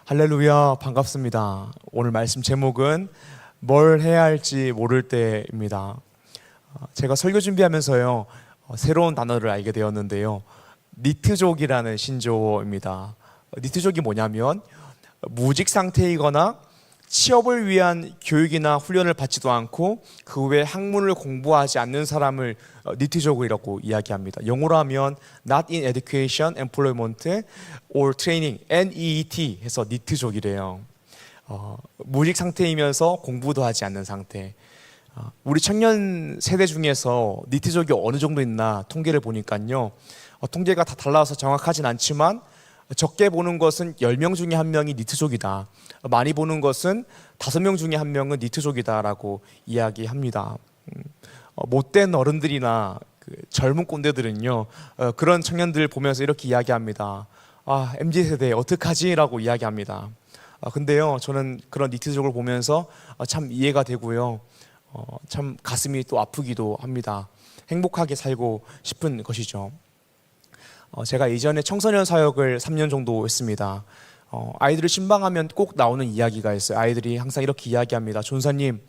할렐루야, 반갑습니다. 오늘 말씀 제목은 뭘 해야 할지 모를 때입니다. 제가 설교 준비하면서요, 새로운 단어를 알게 되었는데요. 니트족이라는 신조어입니다. 니트족이 뭐냐면 무직 상태이거나 취업을 위한 교육이나 훈련을 받지도 않고 그 외에 학문을 공부하지 않는 사람을 니트족이라고 이야기합니다. 영어로 하면 Not in Education, Employment or Training, NEET 해서 니트족이래요. 무직 상태이면서 공부도 하지 않는 상태. 우리 청년 세대 중에서 니트족이 어느 정도 있나 통계를 보니까요, 통계가 다 달라서 정확하진 않지만 적게 보는 것은 10명 중에 1명이 니트족이다. 많이 보는 것은 5명 중에 1명은 니트족이다라고 이야기합니다. 못된 어른들이나 젊은 꼰대들은요, 그런 청년들 보면서 이렇게 이야기합니다. MZ세대 어떡하지? 라고 이야기합니다. 근데요, 저는 그런 니트족을 보면서 참 이해가 되고요, 참 가슴이 또 아프기도 합니다. 행복하게 살고 싶은 것이죠. 제가 이전에 청소년 사역을 3년 정도 했습니다. 아이들을 신방하면 꼭 나오는 이야기가 있어요. 아이들이 항상 이렇게 이야기합니다. 전사님,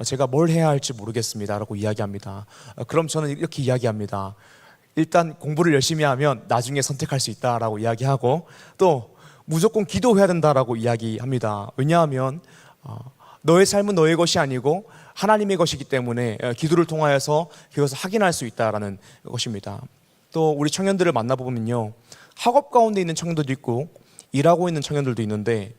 제가 뭘 해야 할지 모르겠습니다 라고 이야기합니다. 그럼 저는 이렇게 이야기합니다. 일단 공부를 열심히 하면 나중에 선택할 수 있다라고 이야기하고, 또 무조건 기도해야 된다라고 이야기합니다. 왜냐하면 너의 삶은 너의 것이 아니고 하나님의 것이기 때문에 기도를 통하여서 그것을 확인할 수 있다라는 것입니다. 또 우리 청년들을 만나보면요, 학업 가운데 있는 청년들도 있고 일하고 있는 청년들도 있는데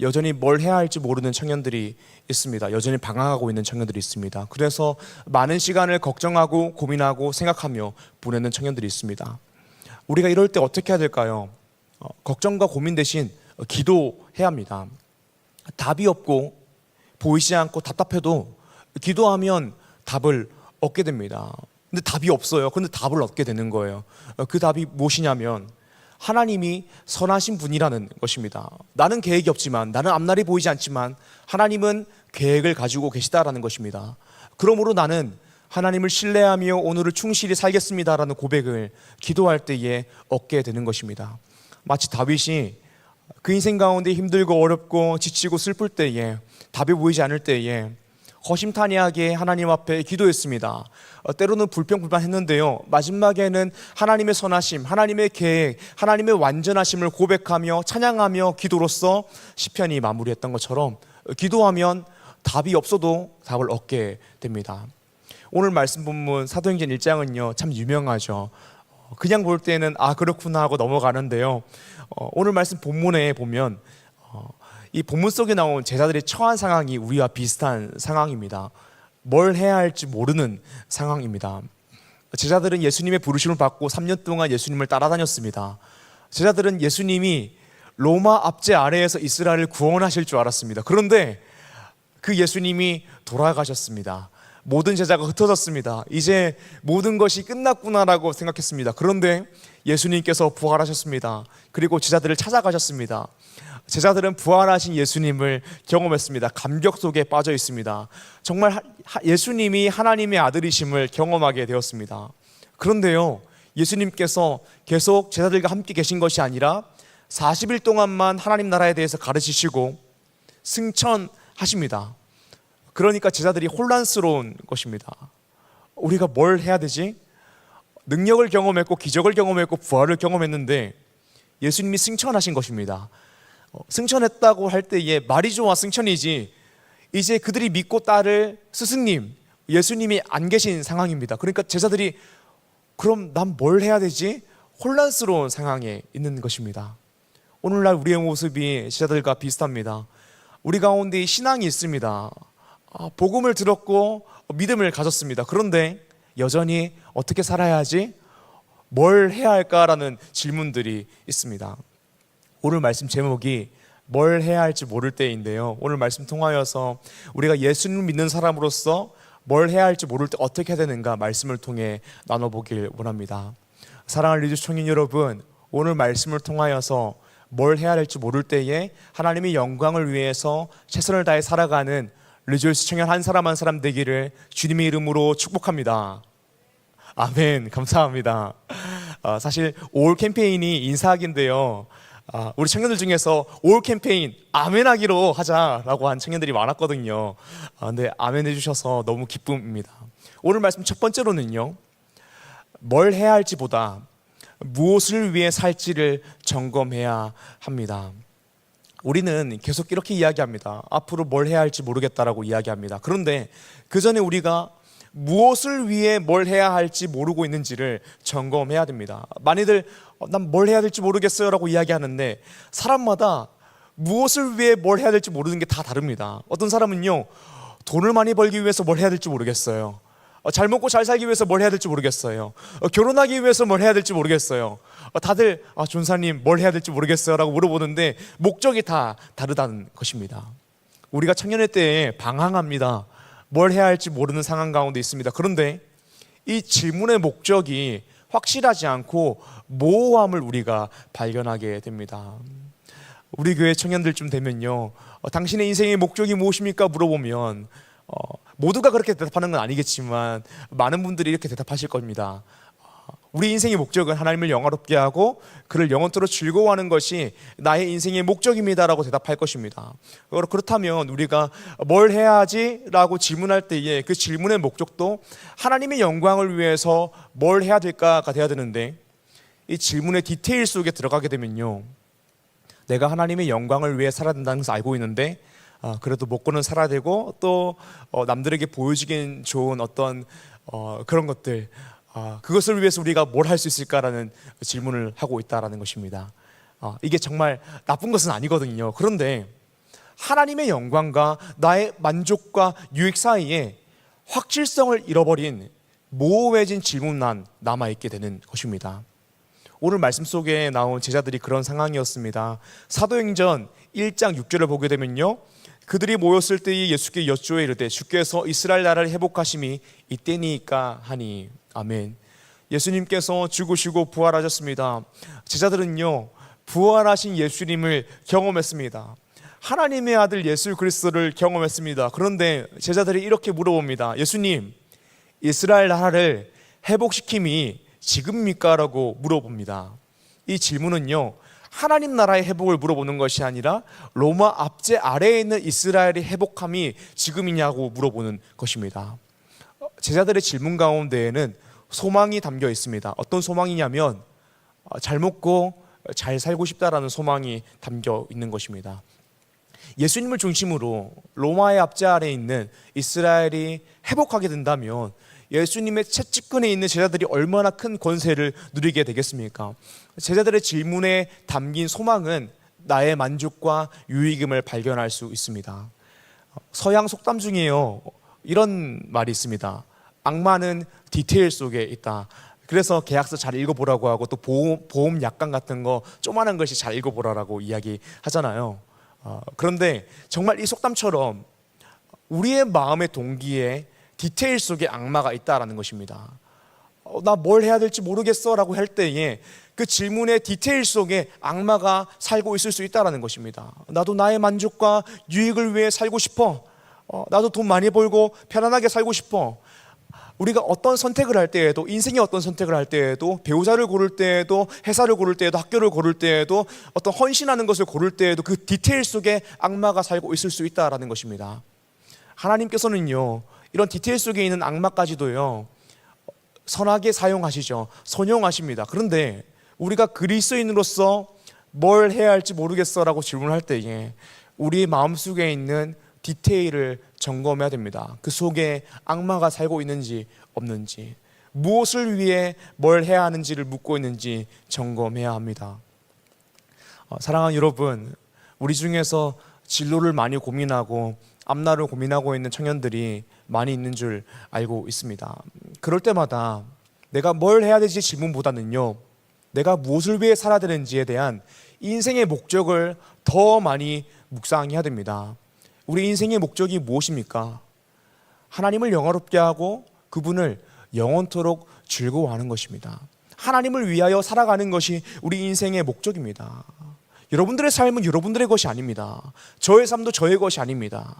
여전히 뭘 해야 할지 모르는 청년들이 있습니다. 여전히 방황하고 있는 청년들이 있습니다. 그래서 많은 시간을 걱정하고 고민하고 생각하며 보내는 청년들이 있습니다. 우리가 이럴 때 어떻게 해야 될까요? 걱정과 고민 대신 기도해야 합니다. 답이 없고 보이지 않고 답답해도 기도하면 답을 얻게 됩니다. 근데 답이 없어요. 근데 답을 얻게 되는 거예요. 그 답이 무엇이냐면 하나님이 선하신 분이라는 것입니다. 나는 계획이 없지만, 나는 앞날이 보이지 않지만 하나님은 계획을 가지고 계시다라는 것입니다. 그러므로 나는 하나님을 신뢰하며 오늘을 충실히 살겠습니다라는 고백을 기도할 때에 얻게 되는 것입니다. 마치 다윗이 그 인생 가운데 힘들고 어렵고 지치고 슬플 때에, 답이 보이지 않을 때에 허심탄회하게 하나님 앞에 기도했습니다. 때로는 불평불만했는데요, 마지막에는 하나님의 선하심, 하나님의 계획, 하나님의 완전하심을 고백하며 찬양하며 기도로서 시편이 마무리했던 것처럼 기도하면 답이 없어도 답을 얻게 됩니다. 오늘 말씀 본문 사도행전 1장은요 참 유명하죠. 그냥 볼 때는 그렇구나 하고 넘어가는데요, 오늘 말씀 본문에 보면 이 본문 속에 나온 제자들이 처한 상황이 우리와 비슷한 상황입니다. 뭘 해야 할지 모르는 상황입니다. 제자들은 예수님의 부르심을 받고 3년 동안 예수님을 따라다녔습니다. 제자들은 예수님이 로마 압제 아래에서 이스라엘을 구원하실 줄 알았습니다. 그런데 그 예수님이 돌아가셨습니다. 모든 제자가 흩어졌습니다. 이제 모든 것이 끝났구나라고 생각했습니다. 그런데 예수님께서 부활하셨습니다. 그리고 제자들을 찾아가셨습니다. 제자들은 부활하신 예수님을 경험했습니다. 감격 속에 빠져 있습니다. 정말 예수님이 하나님의 아들이심을 경험하게 되었습니다. 그런데요, 예수님께서 계속 제자들과 함께 계신 것이 아니라 40일 동안만 하나님 나라에 대해서 가르치시고 승천하십니다. 그러니까 제자들이 혼란스러운 것입니다. 우리가 뭘 해야 되지? 능력을 경험했고 기적을 경험했고 부활을 경험했는데 예수님이 승천하신 것입니다. 승천했다고 할 때에 말이 좋아 승천이지, 이제 그들이 믿고 따를 스승님 예수님이 안 계신 상황입니다. 그러니까 제자들이 그럼 난 뭘 해야 되지? 혼란스러운 상황에 있는 것입니다. 오늘날 우리의 모습이 제자들과 비슷합니다. 우리 가운데 신앙이 있습니다. 복음을 들었고 믿음을 가졌습니다. 그런데 여전히 어떻게 살아야 하지? 뭘 해야 할까라는 질문들이 있습니다. 오늘 말씀 제목이 뭘 해야 할지 모를 때인데요, 오늘 말씀 통하여서 우리가 예수님을 믿는 사람으로서 뭘 해야 할지 모를 때 어떻게 해야 되는가 말씀을 통해 나눠보길 원합니다. 사랑하는 리즈 청년 여러분, 오늘 말씀을 통하여서 뭘 해야 할지 모를 때에 하나님의 영광을 위해서 최선을 다해 살아가는 리조이스 청년 한 사람 한 사람 되기를 주님의 이름으로 축복합니다. 아멘. 감사합니다. 사실 5월 캠페인이 인사학인데요, 우리 청년들 중에서 올 캠페인 아멘하기로 하자라고 한 청년들이 많았거든요. 근데 아멘 해주셔서 너무 기쁨입니다. 오늘 말씀 첫 번째로는요, 뭘 해야 할지보다 무엇을 위해 살지를 점검해야 합니다. 우리는 계속 이렇게 이야기합니다. 앞으로 뭘 해야 할지 모르겠다라고 이야기합니다. 그런데 그 전에 우리가 무엇을 위해 뭘 해야 할지 모르고 있는지를 점검해야 됩니다. 많이들 난 뭘 해야 될지 모르겠어요 라고 이야기하는데, 사람마다 무엇을 위해 뭘 해야 될지 모르는 게 다 다릅니다. 어떤 사람은요, 돈을 많이 벌기 위해서 뭘 해야 될지 모르겠어요. 잘 먹고 잘 살기 위해서 뭘 해야 될지 모르겠어요. 결혼하기 위해서 뭘 해야 될지 모르겠어요. 다들 전사님 뭘 해야 될지 모르겠어요 라고 물어보는데, 목적이 다 다르다는 것입니다. 우리가 청년의 때에 방황합니다. 뭘 해야 할지 모르는 상황 가운데 있습니다. 그런데 이 질문의 목적이 확실하지 않고 모호함을 우리가 발견하게 됩니다. 우리 교회 청년들쯤 되면요, 당신의 인생의 목적이 무엇입니까? 물어보면 모두가 그렇게 대답하는 건 아니겠지만 많은 분들이 이렇게 대답하실 겁니다. 우리 인생의 목적은 하나님을 영화롭게 하고 그를 영원토록 즐거워하는 것이 나의 인생의 목적입니다라고 대답할 것입니다. 그렇다면 우리가 뭘 해야 하지? 라고 질문할 때에 그 질문의 목적도 하나님의 영광을 위해서 뭘 해야 될까가 돼야 되는데, 이 질문의 디테일 속에 들어가게 되면요, 내가 하나님의 영광을 위해 살아야 된다는 것을 알고 있는데 그래도 먹고는 살아야 되고 또 남들에게 보여주긴 좋은 어떤 그런 것들, 그것을 위해서 우리가 뭘 할 수 있을까라는 질문을 하고 있다라는 것입니다. 이게 정말 나쁜 것은 아니거든요. 그런데 하나님의 영광과 나의 만족과 유익 사이에 확실성을 잃어버린 모호해진 질문만 남아있게 되는 것입니다. 오늘 말씀 속에 나온 제자들이 그런 상황이었습니다. 사도행전 1장 6절을 보게 되면요, 그들이 모였을 때에 예수께 여쭈어 이르되 주께서 이스라엘 나라를 회복하심이 이때니까 하니. 아멘. 예수님께서 죽으시고 부활하셨습니다. 제자들은요, 부활하신 예수님을 경험했습니다. 하나님의 아들 예수 그리스도를 경험했습니다. 그런데 제자들이 이렇게 물어봅니다. 예수님, 이스라엘 나라를 회복시킴이 지금입니까? 라고 물어봅니다. 이 질문은요, 하나님 나라의 회복을 물어보는 것이 아니라 로마 압제 아래에 있는 이스라엘의 회복함이 지금이냐고 물어보는 것입니다. 제자들의 질문 가운데에는 소망이 담겨 있습니다. 어떤 소망이냐면 잘 먹고 잘 살고 싶다라는 소망이 담겨 있는 것입니다. 예수님을 중심으로 로마의 압제 아래에 있는 이스라엘이 회복하게 된다면 예수님의 채찍근에 있는 제자들이 얼마나 큰 권세를 누리게 되겠습니까? 제자들의 질문에 담긴 소망은 나의 만족과 유익임을 발견할 수 있습니다. 서양 속담 중에요, 이런 말이 있습니다. 악마는 디테일 속에 있다. 그래서 계약서 잘 읽어보라고 하고 또 보험 약관 같은 거 조그만한 것이 잘 읽어보라고 이야기하잖아요. 그런데 정말 이 속담처럼 우리의 마음의 동기에 디테일 속에 악마가 있다라는 것입니다. 나 뭘 해야 될지 모르겠어 라고 할 때에 그 질문의 디테일 속에 악마가 살고 있을 수 있다라는 것입니다. 나도 나의 만족과 유익을 위해 살고 싶어. 나도 돈 많이 벌고 편안하게 살고 싶어. 우리가 어떤 선택을 할 때에도, 인생의 어떤 선택을 할 때에도, 배우자를 고를 때에도, 회사를 고를 때에도, 학교를 고를 때에도, 어떤 헌신하는 것을 고를 때에도 그 디테일 속에 악마가 살고 있을 수 있다라는 것입니다. 하나님께서는요, 이런 디테일 속에 있는 악마까지도요, 선하게 사용하시죠. 선용하십니다. 그런데 우리가 그리스도인으로서 뭘 해야 할지 모르겠어 라고 질문할 때에 우리의 마음속에 있는 디테일을 점검해야 됩니다. 그 속에 악마가 살고 있는지 없는지, 무엇을 위해 뭘 해야 하는지를 묻고 있는지 점검해야 합니다. 사랑하는 여러분, 우리 중에서 진로를 많이 고민하고 앞날을 고민하고 있는 청년들이 많이 있는 줄 알고 있습니다. 그럴 때마다 내가 뭘 해야 되지 질문보다는요, 내가 무엇을 위해 살아야 되는지에 대한 인생의 목적을 더 많이 묵상해야 됩니다. 우리 인생의 목적이 무엇입니까? 하나님을 영화롭게 하고 그분을 영원토록 즐거워하는 것입니다. 하나님을 위하여 살아가는 것이 우리 인생의 목적입니다. 여러분들의 삶은 여러분들의 것이 아닙니다. 저의 삶도 저의 것이 아닙니다.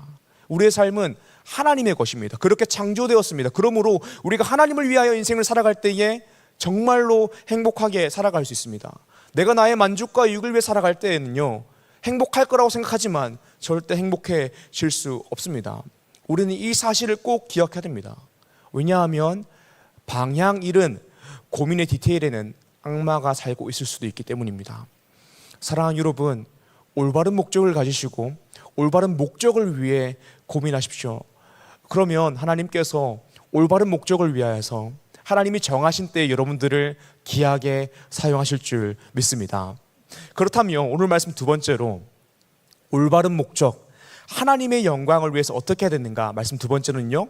우리의 삶은 하나님의 것입니다. 그렇게 창조되었습니다. 그러므로 우리가 하나님을 위하여 인생을 살아갈 때에 정말로 행복하게 살아갈 수 있습니다. 내가 나의 만족과 유익을 위해 살아갈 때에는요, 행복할 거라고 생각하지만 절대 행복해질 수 없습니다. 우리는 이 사실을 꼭 기억해야 됩니다. 왜냐하면 방향 잃은 고민의 디테일에는 악마가 살고 있을 수도 있기 때문입니다. 사랑하는 여러분, 올바른 목적을 가지시고 올바른 목적을 위해 고민하십시오. 그러면 하나님께서 올바른 목적을 위하여서 하나님이 정하신 때에 여러분들을 귀하게 사용하실 줄 믿습니다. 그렇다면 오늘 말씀 두 번째로 올바른 목적, 하나님의 영광을 위해서 어떻게 해야 되는가? 말씀 두 번째는요,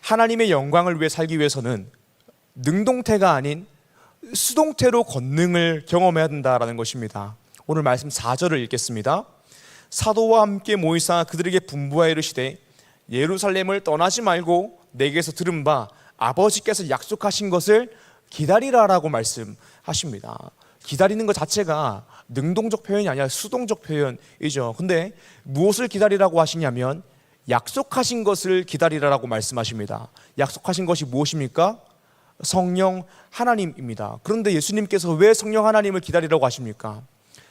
하나님의 영광을 위해 살기 위해서는 능동태가 아닌 수동태로 권능을 경험해야 된다라는 것입니다. 오늘 말씀 4절을 읽겠습니다. 사도와 함께 모이사 그들에게 분부하여 이르시되 예루살렘을 떠나지 말고 내게서 들은 바 아버지께서 약속하신 것을 기다리라라고 말씀하십니다. 기다리는 것 자체가 능동적 표현이 아니라 수동적 표현이죠. 근데 무엇을 기다리라고 하시냐면 약속하신 것을 기다리라라고 말씀하십니다. 약속하신 것이 무엇입니까? 성령 하나님입니다. 그런데 예수님께서 왜 성령 하나님을 기다리라고 하십니까?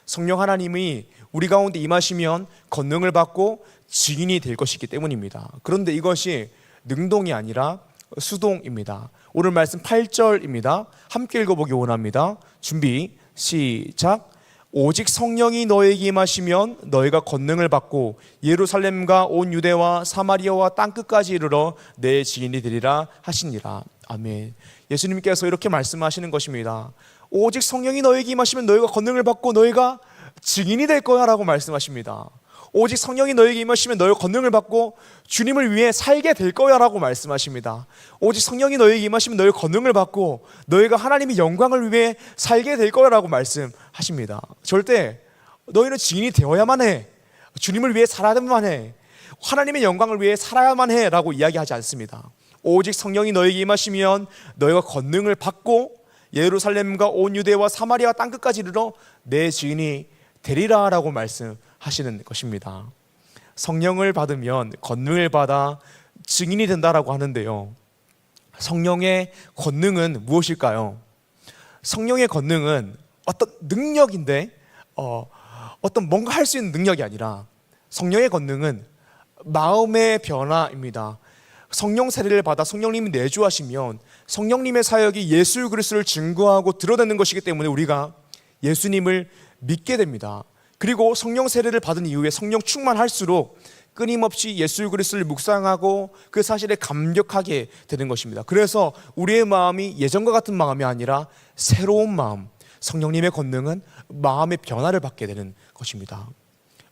성령 하나님이 우리 가운데 임하시면 권능을 받고 증인이 될 것이기 때문입니다. 그런데 이것이 능동이 아니라 수동입니다. 오늘 말씀 8절입니다. 함께 읽어보기 원합니다. 준비 시작. 오직 성령이 너에게 임하시면 너희가 권능을 받고 예루살렘과 온 유대와 사마리아와 땅끝까지 이르러 내 증인이 되리라 하시니라. 아멘. 예수님께서 이렇게 말씀하시는 것입니다. 오직 성령이 너에게 임하시면 너희가 권능을 받고 너희가 증인이 될 거야 라고 말씀하십니다. 오직 성령이 너에게 임하시면 너희가 권능을 받고 주님을 위해 살게 될 거야 라고 말씀하십니다. 오직 성령이 너에게 임하시면 너희가 권능을 받고 너희가 하나님의 영광을 위해 살게 될 거야 라고 말씀하십니다. 절대 너희는 증인이 되어야만 해, 주님을 위해 살아야만 해, 하나님의 영광을 위해 살아야만 해 라고 이야기하지 않습니다. 오직 성령이 너에게 임하시면 너희가 권능을 받고 예루살렘과 온 유대와 사마리아 땅끝까지 이르러 내 증인이 되리라 라고 말씀하시는 것입니다. 성령을 받으면 권능을 받아 증인이 된다라고 하는데요, 성령의 권능은 무엇일까요? 성령의 권능은 어떤 능력인데 어떤 뭔가 할 수 있는 능력이 아니라 성령의 권능은 마음의 변화입니다. 성령 세례를 받아 성령님이 내주하시면 성령님의 사역이 예수 그리스도를 증거하고 드러내는 것이기 때문에 우리가 예수님을 믿게 됩니다. 그리고 성령 세례를 받은 이후에 성령 충만할수록 끊임없이 예수 그리스도를 묵상하고 그 사실에 감격하게 되는 것입니다. 그래서 우리의 마음이 예전과 같은 마음이 아니라 새로운 마음, 성령님의 권능은 마음의 변화를 받게 되는 것입니다.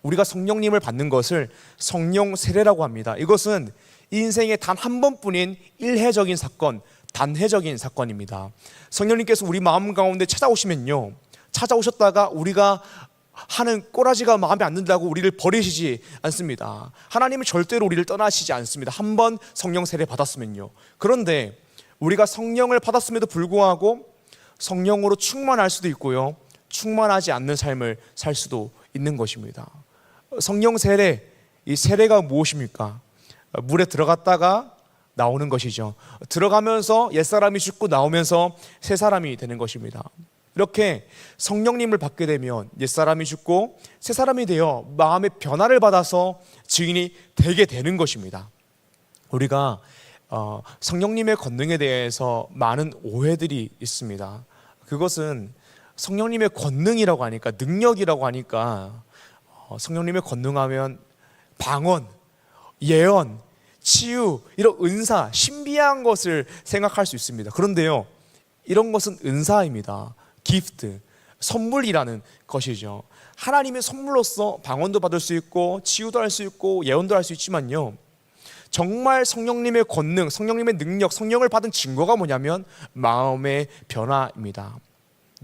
우리가 성령님을 받는 것을 성령 세례라고 합니다. 이것은 인생에 단 한 번뿐인 일회적인 사건, 단회적인 사건입니다. 성령님께서 우리 마음 가운데 찾아오시면요, 찾아오셨다가 우리가 하는 꼬라지가 마음에 안 든다고 우리를 버리시지 않습니다. 하나님은 절대로 우리를 떠나시지 않습니다. 한 번 성령 세례 받았으면요. 그런데 우리가 성령을 받았음에도 불구하고 성령으로 충만할 수도 있고요, 충만하지 않는 삶을 살 수도 있는 것입니다. 성령 세례, 이 세례가 무엇입니까? 물에 들어갔다가 나오는 것이죠. 들어가면서 옛사람이 죽고 나오면서 새 사람이 되는 것입니다. 이렇게 성령님을 받게 되면 옛사람이 죽고 새 사람이 되어 마음의 변화를 받아서 증인이 되게 되는 것입니다. 우리가 성령님의 권능에 대해서 많은 오해들이 있습니다. 그것은 성령님의 권능이라고 하니까, 능력이라고 하니까 성령님의 권능하면 방언, 예언, 치유, 이런 은사, 신비한 것을 생각할 수 있습니다. 그런데요, 이런 것은 은사입니다. 기프트, 선물이라는 것이죠. 하나님의 선물로서 방언도 받을 수 있고 치유도 할 수 있고 예언도 할 수 있지만요, 정말 성령님의 권능, 성령님의 능력, 성령을 받은 증거가 뭐냐면 마음의 변화입니다.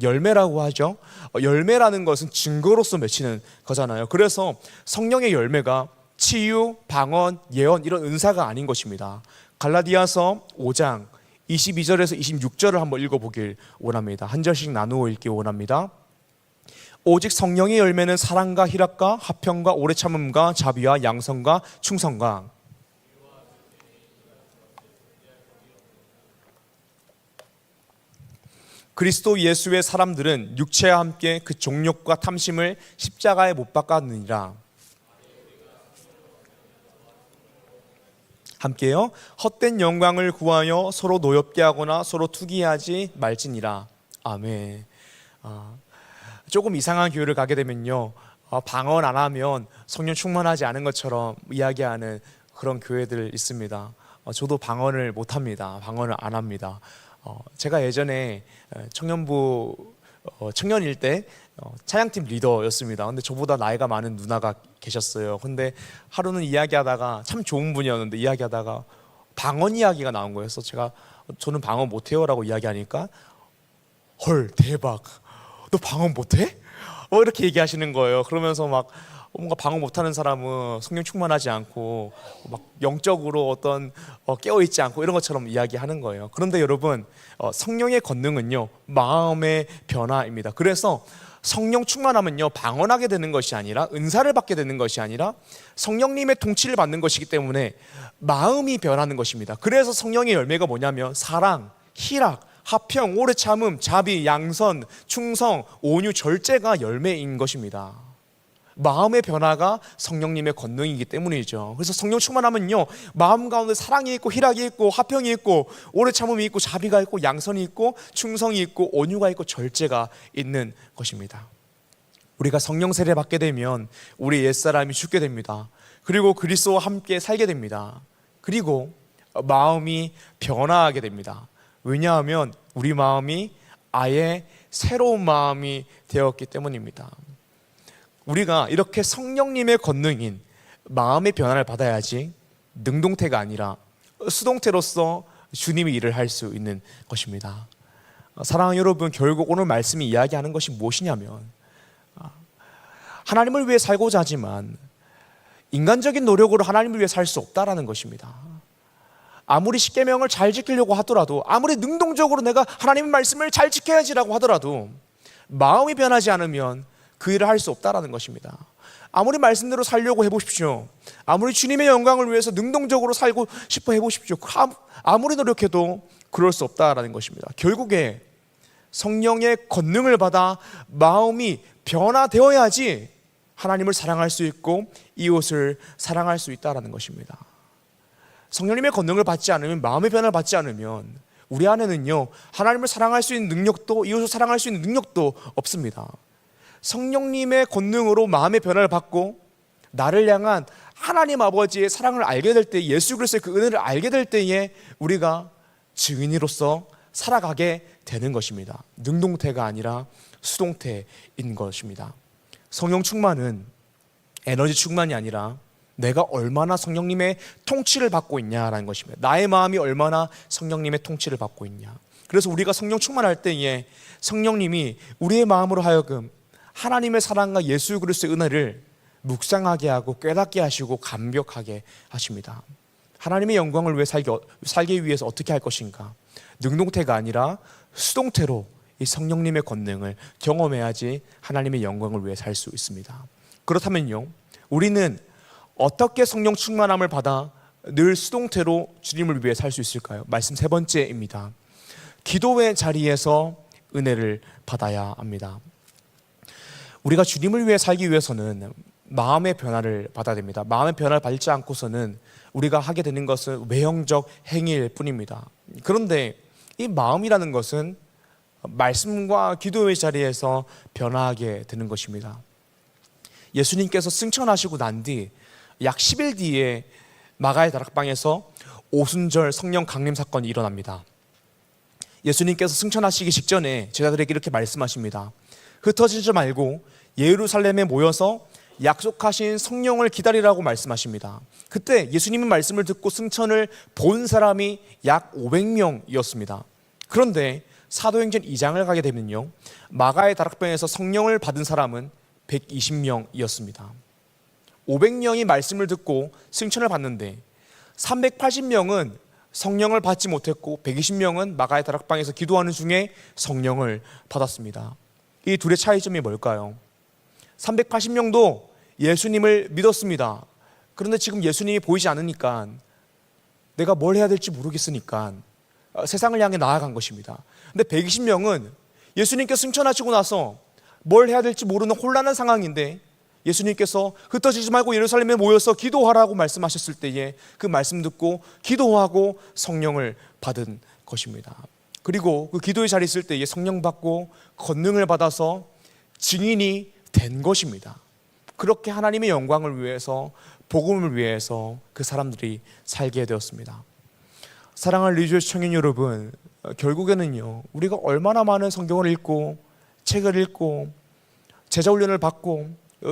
열매라고 하죠. 열매라는 것은 증거로서 맺히는 거잖아요. 그래서 성령의 열매가 치유, 방언, 예언, 이런 은사가 아닌 것입니다. 갈라디아서 5장 22절에서 26절을 한번 읽어보길 원합니다. 한 절씩 나누어 읽기 원합니다. 오직 성령의 열매는 사랑과 희락과 화평과 오래 참음과 자비와 양선과 충성과 그리스도 예수의 사람들은 육체와 함께 그 정욕과 탐심을 십자가에 못 박았느니라. 함께요. 헛된 영광을 구하여 서로 노엽게 하거나 서로 투기하지 말지니라. 아멘. 조금 이상한 교회를 가게 되면요, 방언 안 하면 성령 충만하지 않은 것처럼 이야기하는 그런 교회들 있습니다. 저도 방언을 못 합니다. 방언을 안 합니다. 제가 예전에 청년부 청년일 때 찬양팀 리더였습니다. 근데 저보다 나이가 많은 누나가 계셨어요. 근데 하루는 이야기하다가, 참 좋은 분이었는데 이야기하다가 방언 이야기가 나온 거예요. 그래서 저는 방언 못해요 라고 이야기하니까, 헐 대박, 너 방언 못해? 이렇게 얘기하시는 거예요. 그러면서 막 뭔가 방언 못하는 사람은 성령 충만하지 않고 막 영적으로 어떤 깨어있지 않고 이런 것처럼 이야기하는 거예요. 그런데 여러분, 성령의 권능은요, 마음의 변화입니다. 그래서 성령 충만하면요, 방언하게 되는 것이 아니라, 은사를 받게 되는 것이 아니라 성령님의 통치를 받는 것이기 때문에 마음이 변하는 것입니다. 그래서 성령의 열매가 뭐냐면 사랑, 희락, 화평, 오래 참음, 자비, 양선, 충성, 온유, 절제가 열매인 것입니다. 마음의 변화가 성령님의 권능이기 때문이죠. 그래서 성령 충만하면요, 마음 가운데 사랑이 있고 희락이 있고 화평이 있고 오래 참음이 있고 자비가 있고 양선이 있고 충성이 있고 온유가 있고 절제가 있는 것입니다. 우리가 성령 세례 받게 되면 우리 옛사람이 죽게 됩니다. 그리고 그리스도와 함께 살게 됩니다. 그리고 마음이 변화하게 됩니다. 왜냐하면 우리 마음이 아예 새로운 마음이 되었기 때문입니다. 우리가 이렇게 성령님의 권능인 마음의 변화를 받아야지 능동태가 아니라 수동태로서 주님의 일을 할 수 있는 것입니다. 사랑하는 여러분, 결국 오늘 말씀이 이야기하는 것이 무엇이냐면, 하나님을 위해 살고자 하지만 인간적인 노력으로 하나님을 위해 살 수 없다라는 것입니다. 아무리 십계명을 잘 지키려고 하더라도, 아무리 능동적으로 내가 하나님의 말씀을 잘 지켜야지라고 하더라도 마음이 변하지 않으면 그 일을 할 수 없다라는 것입니다. 아무리 말씀대로 살려고 해보십시오. 아무리 주님의 영광을 위해서 능동적으로 살고 싶어 해보십시오. 아무리 노력해도 그럴 수 없다라는 것입니다. 결국에 성령의 권능을 받아 마음이 변화되어야지 하나님을 사랑할 수 있고 이웃을 사랑할 수 있다라는 것입니다. 성령님의 권능을 받지 않으면, 마음의 변화를 받지 않으면 우리 안에는요, 하나님을 사랑할 수 있는 능력도, 이웃을 사랑할 수 있는 능력도 없습니다. 성령님의 권능으로 마음의 변화를 받고 나를 향한 하나님 아버지의 사랑을 알게 될 때, 예수 그리스도의 그 은혜를 알게 될 때에 우리가 증인으로서 살아가게 되는 것입니다. 능동태가 아니라 수동태인 것입니다. 성령 충만은 에너지 충만이 아니라 내가 얼마나 성령님의 통치를 받고 있냐라는 것입니다. 나의 마음이 얼마나 성령님의 통치를 받고 있냐. 그래서 우리가 성령 충만할 때에 성령님이 우리의 마음으로 하여금 하나님의 사랑과 예수 그리스도의 은혜를 묵상하게 하고 깨닫게 하시고 감격하게 하십니다. 하나님의 영광을 위해 살기 위해서 어떻게 할 것인가? 능동태가 아니라 수동태로 이 성령님의 권능을 경험해야지 하나님의 영광을 위해 살 수 있습니다. 그렇다면요, 우리는 어떻게 성령 충만함을 받아 늘 수동태로 주님을 위해 살 수 있을까요? 말씀 세 번째입니다. 기도의 자리에서 은혜를 받아야 합니다. 우리가 주님을 위해 살기 위해서는 마음의 변화를 받아야 됩니다. 마음의 변화를 받지 않고서는 우리가 하게 되는 것은 외형적 행위일 뿐입니다. 그런데 이 마음이라는 것은 말씀과 기도의 자리에서 변화하게 되는 것입니다. 예수님께서 승천하시고 난 뒤 약 10일 뒤에 마가의 다락방에서 오순절 성령 강림 사건이 일어납니다. 예수님께서 승천하시기 직전에 제자들에게 이렇게 말씀하십니다. 흩어지지 말고 예루살렘에 모여서 약속하신 성령을 기다리라고 말씀하십니다. 그때 예수님의 말씀을 듣고 승천을 본 사람이 약 500명이었습니다. 그런데 사도행전 2장을 가게 되면요, 마가의 다락방에서 성령을 받은 사람은 120명이었습니다. 500명이 말씀을 듣고 승천을 받는데 380명은 성령을 받지 못했고 120명은 마가의 다락방에서 기도하는 중에 성령을 받았습니다. 이 둘의 차이점이 뭘까요? 380명도 예수님을 믿었습니다. 그런데 지금 예수님이 보이지 않으니까 내가 뭘 해야 될지 모르겠으니까 세상을 향해 나아간 것입니다. 근데 120명은 예수님께서 승천하시고 나서 뭘 해야 될지 모르는 혼란한 상황인데 예수님께서 흩어지지 말고 예루살렘에 모여서 기도하라고 말씀하셨을 때에 그 말씀 듣고 기도하고 성령을 받은 것입니다. 그리고 그 기도의 자리에 있을 때에 성령 받고 권능을 받아서 증인이 된 것입니다. 그렇게 하나님의 영광을 위해서, 복음을 위해서 그 사람들이 살게 되었습니다. 사랑하는 리조의 청년 여러분, 결국에는요, 우리가 얼마나 많은 성경을 읽고 책을 읽고 제자 훈련을 받고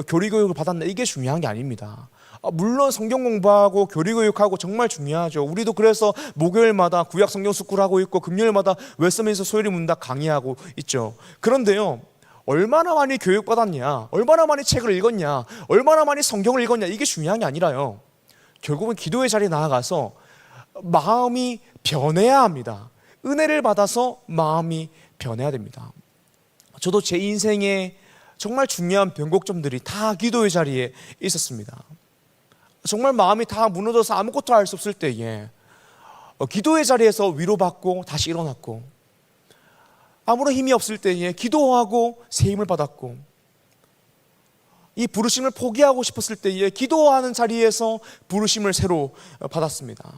교리 교육을 받았나, 이게 중요한 게 아닙니다. 물론 성경 공부하고 교리 교육하고 정말 중요하죠. 우리도 그래서 목요일마다 구약 성경 스쿨 하고 있고 금요일마다 웨스트민스터 소요리 문답 강의하고 있죠. 그런데요, 얼마나 많이 교육받았냐, 얼마나 많이 책을 읽었냐, 얼마나 많이 성경을 읽었냐, 이게 중요한 게 아니라요, 결국은 기도의 자리에 나아가서 마음이 변해야 합니다. 은혜를 받아서 마음이 변해야 됩니다. 저도 제 인생에 정말 중요한 변곡점들이 다 기도의 자리에 있었습니다. 정말 마음이 다 무너져서 아무것도 할 수 없을 때에 기도의 자리에서 위로받고 다시 일어났고, 아무런 힘이 없을 때에 기도하고 새 힘을 받았고, 이 부르심을 포기하고 싶었을 때에 기도하는 자리에서 부르심을 새로 받았습니다.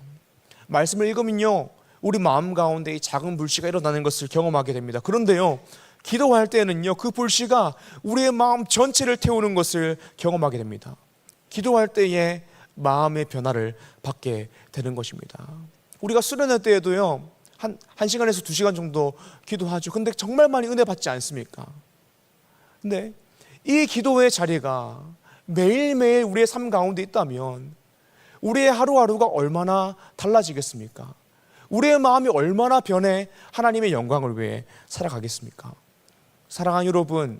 말씀을 읽으면요, 우리 마음 가운데 이 작은 불씨가 일어나는 것을 경험하게 됩니다. 그런데요, 기도할 때는요, 그 불씨가 우리의 마음 전체를 태우는 것을 경험하게 됩니다. 기도할 때에 마음의 변화를 받게 되는 것입니다. 우리가 수련회 때에도요, 한 시간에서 2시간 정도 기도하죠. 근데 정말 많이 은혜 받지 않습니까? 근데 이 기도의 자리가 매일매일 우리의 삶 가운데 있다면 우리의 하루하루가 얼마나 달라지겠습니까? 우리의 마음이 얼마나 변해 하나님의 영광을 위해 살아가겠습니까? 사랑하는 여러분,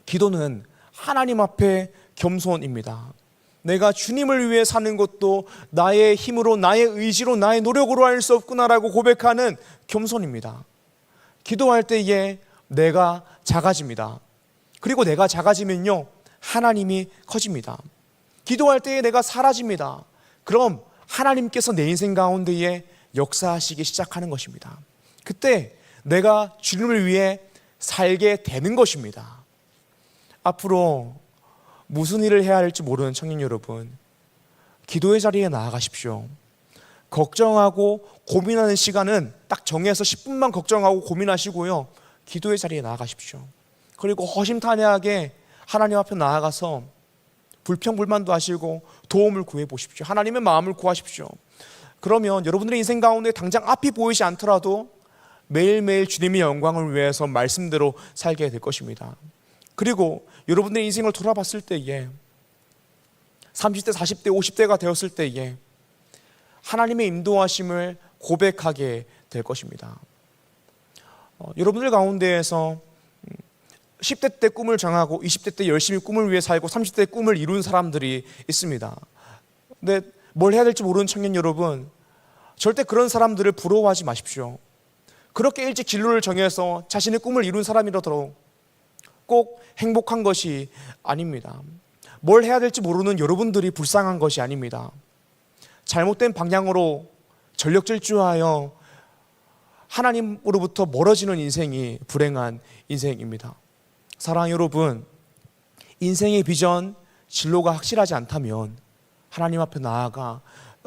기도는 하나님 앞에 겸손입니다. 내가 주님을 위해 사는 것도 나의 힘으로, 나의 의지로, 나의 노력으로 할 수 없구나라고 고백하는 겸손입니다. 기도할 때에 내가 작아집니다. 그리고 내가 작아지면요, 하나님이 커집니다. 기도할 때에 내가 사라집니다. 그럼 하나님께서 내 인생 가운데에 역사하시기 시작하는 것입니다. 그때 내가 주님을 위해 살게 되는 것입니다. 앞으로 무슨 일을 해야 할지 모르는 청년 여러분, 기도의 자리에 나아가십시오. 걱정하고 고민하는 시간은 딱 정해서 10분만 걱정하고 고민하시고요, 기도의 자리에 나아가십시오. 그리고 허심탄회하게 하나님 앞에 나아가서 불평불만도 하시고 도움을 구해 보십시오. 하나님의 마음을 구하십시오. 그러면 여러분들의 인생 가운데 당장 앞이 보이지 않더라도 매일매일 주님의 영광을 위해서 말씀대로 살게 될 것입니다. 그리고 여러분들의 인생을 돌아봤을 때에 30대, 40대, 50대가 되었을 때에 하나님의 인도하심을 고백하게 될 것입니다. 여러분들 가운데에서 10대 때 꿈을 정하고 20대 때 열심히 꿈을 위해 살고 30대 때 꿈을 이룬 사람들이 있습니다. 근데 뭘 해야 될지 모르는 청년 여러분, 절대 그런 사람들을 부러워하지 마십시오. 그렇게 일찍 진로를 정해서 자신의 꿈을 이룬 사람이라도 꼭 행복한 것이 아닙니다. 뭘 해야 될지 모르는 여러분들이 불쌍한 것이 아닙니다. 잘못된 방향으로 전력 질주하여 하나님으로부터 멀어지는 인생이 불행한 인생입니다. 사랑하는 여러분, 인생의 비전, 진로가 확실하지 않다면 하나님 앞에 나아가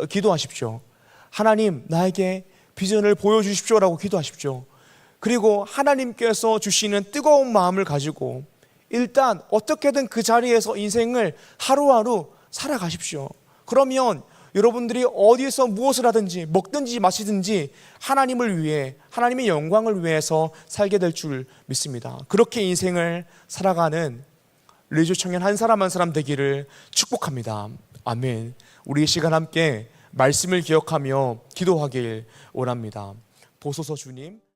기도하십시오. 하나님, 나에게 비전을 보여주십시오라고 기도하십시오. 그리고 하나님께서 주시는 뜨거운 마음을 가지고 일단 어떻게든 그 자리에서 인생을 하루하루 살아가십시오. 그러면 여러분들이 어디서 무엇을 하든지 먹든지 마시든지 하나님을 위해, 하나님의 영광을 위해서 살게 될 줄 믿습니다. 그렇게 인생을 살아가는 리조 청년 한 사람 한 사람 되기를 축복합니다. 아멘. 우리 이 시간 함께 말씀을 기억하며 기도하길 원합니다. 보소서 주님.